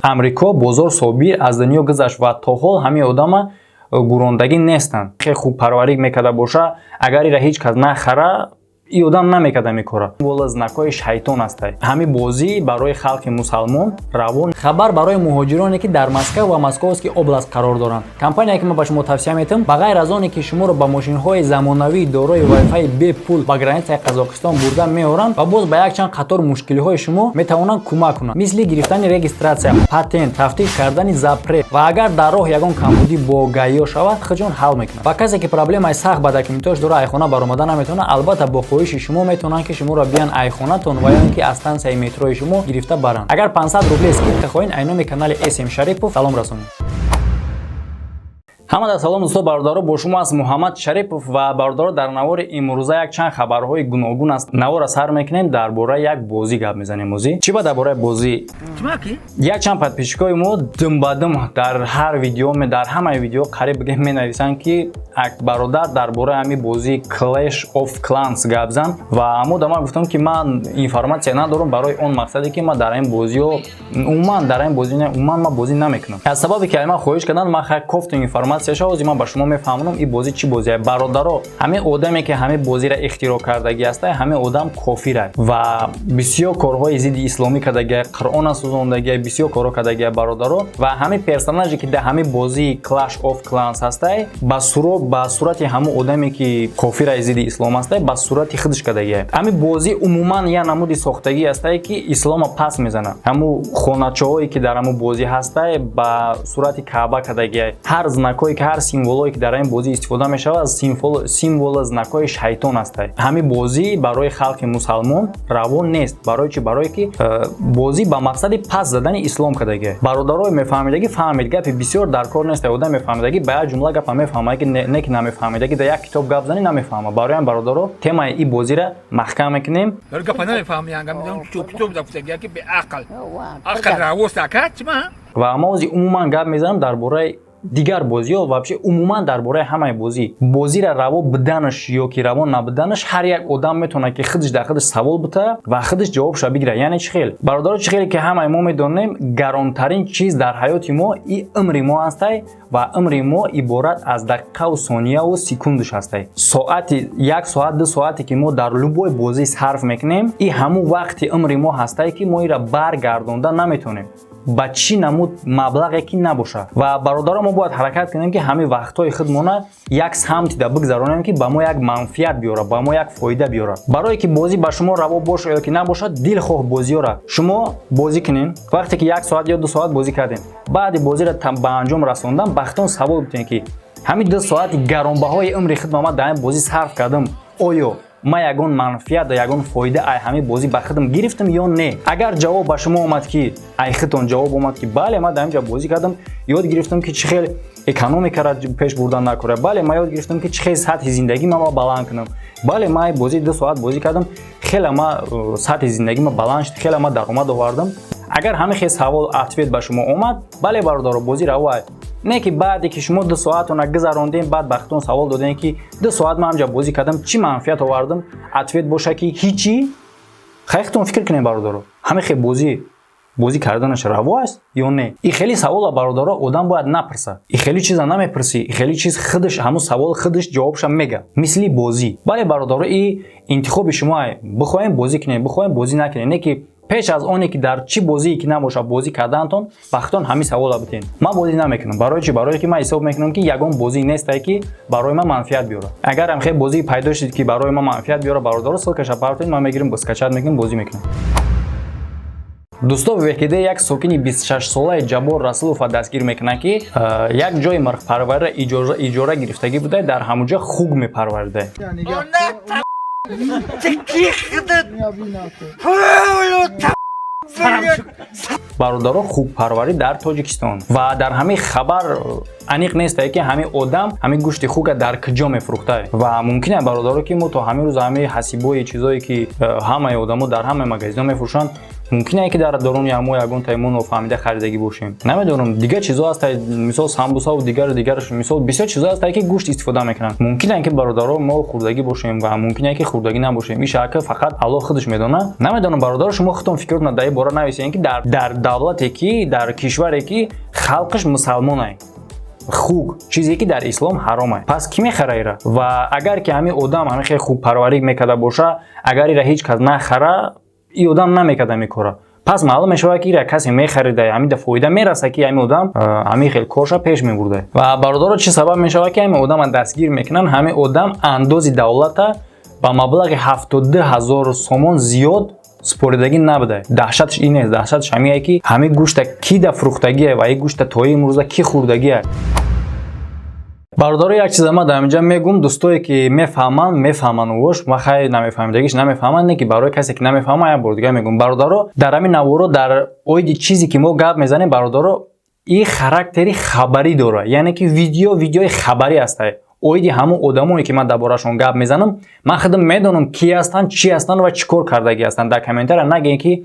амрико бозор собир аз дунё гузашт ва то ҳол ҳамин одама гурондагӣ нестанд. Хеле хуб парварӣ мекарда боша, агар ира ҳеҷ кас нахара, ин одам намекарда мекора. Вола знакои шайтон астай. Ҳамин бозӣ барои халқи мусалмон равон. Хабар барои муҳоҷироне ки дар Москва ва Московский област қарор доранд. Компанияе ки ман ба шумо тавсия метавам, ба ғайр аз оне ки шуморо ба мошинҳои замонавӣ дорои Wi-Fi бепул ба границаи Қазоқистон бурда меоранд ва боз ба якчанд қатор мушкилиҳои шумо метавонанд кӯмак кунанд, мисли гирифтани регистратсия, патент, тафтиш кардани запрет ва агар дар роҳ ягон камбудӣ бо гаё шавад, хиҷон ҳал мекунад. Ва касе ки проблемаи сахт ба документош дора айхона баромада наметавонад, албатта бо хоҳиши шумо метавонанд ки шуморо биан айхонатон ва ё ки аз стансияи метрои шумо гирифта баранд. Агар 500 рубли скидка хоҳед, айноми канали SM Шарипов салом расонед. ҳамада салом дӯстон, бародаро, бо шумо аст Муҳаммад Шарипов ва бародаро, дар навори имрӯза якчанд хабарҳои гуногун аст. Навора сар мекунем, дар бораи як бозӣ гап мезанем. Бозӣ чӣ ба дар бораи бозӣ? Якчанд подписчикои мо дум ба дум дар ҳар видео дар ҳамаи видео қариб бигем менависанд ки бародар дар бораи ҳамин бозӣ Clash of Clans гап зан ва мо да ман гуфтам ки ман информатсия надорам барои он мақсаде ки ман дар ин бозиҳо умуман дар ин бозӣ умуман ман бозӣ намекунам. Аз сабабе ки ман хоҳиш кардам, ман кофту информация шавози ман ба шумо мефаҳмонам ин бозӣ чӣ бозие. Бародаро, ҳамин одаме ки ҳамин бозиро ихтироъ кардагӣ астае, ҳамин одам кофирае ва бисёр корҳои зидди исломӣ кардагие, Қуръона сӯзондагие, бисёр корҳо кардагие бародаро ва ҳамин персонаже ки дар ҳамин бозии Clash of Clans астае, ба сурати ҳамун одаме ки кофираи зидди ислом астае, ба сурати худш кардагие. Ҳамин бозӣ умуман як намуди сохтагӣ астае ки ислома пас мезанад. Ҳамун хоначаҳое ки дар ҳамун бозӣ ҳастае ба сурати Каъба кардагие. Ҳар знакое ки ҳар символое ки дар ин бозӣ истифода мешавад, символи знакои шайтон астае. Ҳамин бозӣ барои халқи мусалмон равон нест. Барои чӣ? Барое ки бозӣ ба мақсади пас задани ислом кардагие. Бародарои мефаҳмидагӣ фаҳмед, гапи бисёр дар кор нест. Одам мефаҳмидагӣ ба як ҷумла гапа мефаҳмад, не ки намефаҳмидагӣ дар як китоб гап зани намефаҳмад. Барои ҳам бародаро темаи ин бозиро маҳкам мекунем. Ва мавзи умуман гап мезанам дар бораи дигар бозиҳо ва умуман дар бораи ҳамаи бозиро раво буданаш ё ки раво набуданаш ҳар як одам метавонад ки худш дар худш савол бита ва худш ҷавобша бигира. Яъне чӣ хел? Бародаро, чӣ хеле ки ҳамаи мо медонем, гаронтарин чиз дар ҳаёти мо и умри мо астае ва умри мо иборат аз дақиқаву сонияу секундаш астае. Соати 1 соат 2 соате ки мо дар любой бозӣ сарф мекунем, и ҳамун вақти умри мо ҳастае ки мо инро баргардонда наметавонем ба чӣ намуд маблағе ки набоша. Ва бародаро, мо бояд ҳаракат кунем ки ҳамин вақтҳои худмона як самтида бигзаронем ки ба мо як манфиат биёра, ба мо як фоида биёра. Барое ки бозӣ ба шумо раво боша ё ки набошад, дилхоҳ бозиёра шумо бозӣ кунен. Вақте ки 1 соат ё 2 соат бозӣ кардем, баъди бозиро ба анҷом расондан бахтон савол битен ки ҳамин 2 соати гаронбаҳои умри худам ман дар ин бозӣ сарф кардам, оё ма ягон манфиат, ягон фоида ай ҳамин бозӣ ба худам гирифтам ё не? Агар ҷавоб ба шумо омад ки ай худтон ҷавоб омад ки бале, ман дар инҷа бозӣ кардам, ёд гирифтам ки чӣ хел экономикаро пеш бурдан накора, бале ман ёд гирифтам ки чӣ хел сатҳи зиндагӣ ман баланд кунам, бале ман бозии 2 соат бозӣ кардам, хеле ман сатҳи зиндагима баланд шуд, хеле ман даромад овардам. Агар ҳамин хел савол ответ ба шумо омад, бале бародаро, бозӣ равай. Не ки баъде ки шумо 2 соатона гузарондем, баъд ба худтон савол додем ки 2 соат ман ҳамҷа бозӣ кардам, чӣ манфиат овардам? Ответ боша ки ҳичи. Хай худтон фикр кунед бародаро, ҳамин хел бозӣ карданаш раво аст ё не? И хели савола бародаро одам бояд напурса. И хели чиза намепурси, и хели чиз худш ҳамун савол худш ҷавобша мега. Мисли бозӣ. Бале бародаро, и интихоби шумоае. Бихоҳем бозӣ кунем, бихоҳем бозӣ накунем. Не ки пеш аз оне ки дар чӣ бозие ки набоша бозӣ кардаантон вақтон ҳамин савола битен. Ман бозӣ намекунам. Барои чӣ? Барое ки ман ҳисоб мекунам ки ягон бозӣ нестае ки барои ман манфиат биёрад. Агар ҳам хел бозии пайдо шуд ки барои ман манфиат биёрад, бародаро, ссилкаша партоед, ман мегирам скачат мекунам, бозӣ мекунам. дӯстон, веҳкидаи як сокини 26-солаи Ҷаббор Расулова дастгир мекунад ки як ҷои мирғпарвариро иҷора гирифтагӣ будае, дар ҳамунҷо хуг мепарвардае. бародаро, хугпарварӣ дар Тоҷикистон ва дар ҳамин хабар аниқ нестае ки ҳамин одам ҳамин гӯшти хуга дар куҷо мефурӯхтае ва мумкин аст бародаро ки мо то ҳамин рӯз ҳамин ҳасибои чизое ки ҳамаи одамо дар ҳамаи магазинҳо мефурӯшанд, мумкин ки дар даруни ҳамо ягон таймо нофаҳмида харидагӣ бошем. Намедонам дигар чизо ҳаст, мисол самбусаву дигар мисол бисёр чизо ҳаст ки гӯшт истифода мекунанд. Мумкин ки бародаро мо хурдагӣ бошем ва мумкин ки хурдагӣ набошем. Ин шака фақат Аллоҳ худаш медона. Намедонам бародаро шумо худтон фикротон дар ин бора нависен ки дар давлате ки дар кишваре ки халқаш мусалмон аст. Хуг чизе ки дар ислом ҳаром аст. Пас ки мехара ира? Ва агар ки ҳамин одам ҳамин хеле хуб парварӣ мекарда боша, агар ира ҳеҷ кас нахара, ин одам намекарда мекора. Пас маълум мешавад ки ира касе мехарида, ҳамида фоида мераса ки ҳамин одам ҳамин хел корша пеш мебурда. Ва бародаро чӣ сабаб мешавад ки ҳамин одам дастгир мекунанд? Ҳамин одам андози давлата ба маблағи 72,000 сомон зиёд споридагӣ набуда. Даҳшатш ин нест, даҳшатш ҳамин ки ҳамин гӯшта ки да фурӯхтагӣ ва ин гӯшта то имрӯза ки хӯрдагӣ. Бародаро як чиза ман дар инҷа мегӯм, дӯстое ки мефаҳманд вош, ма хай намефаҳмидагиш намефаҳманд, не ки барои касе ки намефаҳма як бор дигар мегӯм. Бародаро дар ҳамин наворо дар оиди чизе ки мо гап мезанем, бародаро ин характери хабарӣ дорад, яъне ки видеои хабарӣ аст. Оиди ҳамон одамое ки ман дар борашон гап мезанам, ман худам медонам ки ҳастанд, чӣ ҳастанд ва чӣ кор кардагӣ ҳастанд. Дар комментария нагӯед ки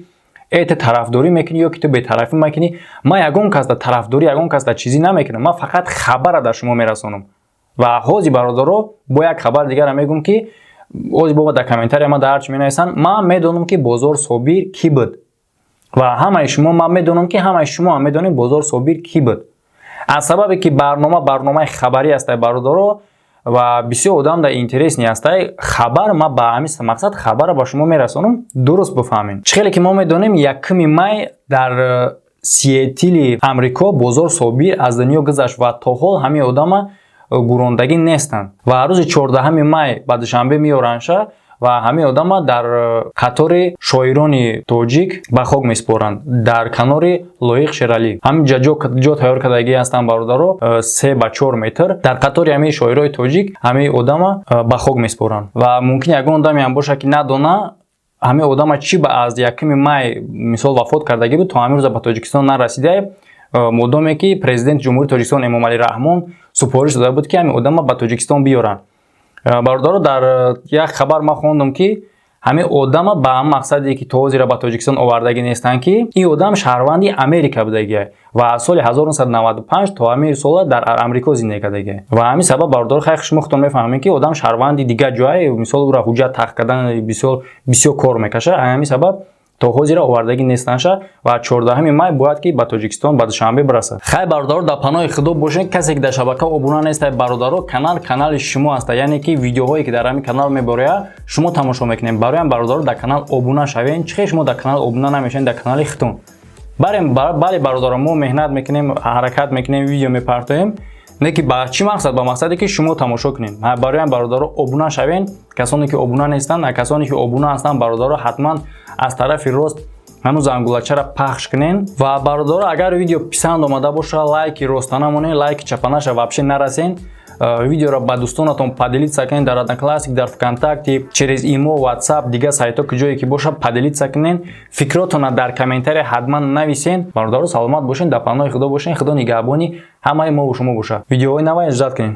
ту тарафдорӣ мекунӣ ё ки ту бетарафӣ мекунӣ. Ман ягон кас да тарафдорӣ, ягон кас да чизӣ намекунам. Ман фақат хабара дар шумо мерасонам. Ва ҳозир бародаро бо як хабар дигара мегӯм ки ҳозир бо дар комментария ман дар ҳарчи менависанд, ман медонам ки Бозор Собир кӣ буд. Ва ҳамаи шумо ман медонам ки ҳамаи шумо ҳам медонед Бозор Собир кӣ буд. Аз сабабе ки барномаи хабарӣ аст бародаро ва бисёр одам дар интересни аст, хабар ма ба ҳамин мақсад хабара ба шумо мерасонам, дуруст бифаҳмед. Чӣ хеле ки мо медонем 1 май дар Сиэтили Амрико Бозор Собир аз дунё гузашт ва то ҳол ҳамин одама гӯрондагӣ нестанд. Ва рӯзи 14 май ба душанбе меёранша ва ҳамин одама дар қатори шоирони тоҷик ба хок меспоранд дар канори Лоиқ Шералӣ. Ҳамин ҷо тайёр кардагӣ ҳастанд бародаро 3 ба 4 метр. Дар қатори ҳамин шоирони тоҷик ҳамин одама ба хок меспоранд. Ва мумкин ягон одаме ҳам боша ки надона ҳамин одама чӣ ба аз 1 май мисол вафот кардагӣ буд, то ҳамин рӯза ба Тоҷикистон нарасида, модоме ки президенти ҷумҳурии Тоҷикистон Эмомалӣ Раҳмон супориш дода буд ки ҳамин одама ба Тоҷикистон биёранд. Бародаро дар як хабар ман хондам ки ҳамин одама ба ҳамин мақсаде ки то ҳозира ба Тоҷикистон овардагӣ нестанд ки ин одам шаҳрванди Америка будагӣ ва аз соли 1995 то ҳамин сола дар Амрико зиндагӣ кардагӣ. Ва ҳамин сабаб бародаро хай шумо худтон мефаҳмед ки одам шаҳрванди дигар ҷое, мисол ӯра ҳуҷҷат тахт кардан бисёр кор мекаша. Ҳамин сабаб то ҳозира овардагӣ нестанша ва 14 май бояд ки ба Тоҷикистон ба душанбе бирасад. Хай бародаро дар паноҳи худо бошед. Касе ки дар шабака обуна нест, бародаро канали шумо аст, яъне ки видеоҳое ки дар ҳамин канал меборад шумо тамошо мекунед. Бароям бародаро дар канал обуна шавед. Чӣ шумо дар канал обуна намешавед дар канали худтон? Бале бародаро мо меҳнат мекунем, ҳаракат мекунем, видео мепартоем. Не ки ба чӣ мақсад? Ба мақсаде ки шумо тамошо кунед. Бароям бародаро обуна шавед. Касоне ки обуна нестанд, касоне ки обуна ҳастанд, бародаро ҳатман аз тарафи рост ҳанӯ зангулачара пахш кунен. Ва бародаро агар видео писанд омада боша, лайки ростана монед, лайки чапанаша вообще нарасен. Видеоро ба дӯстонатон поделиться кунед дар Одноклассник, дар ВКонтакте, через имо, WhatsApp, дигар сайтҳо ки ҷое ки боша поделиться кунед. Фикротона дар комментария ҳатман нависен. Бародаро саломат бошед, дар паноҳи худо бошед. Худо нигаҳбони ҳамаи мо ва шумо бошад. Видеоҳои нав иҷод кунед.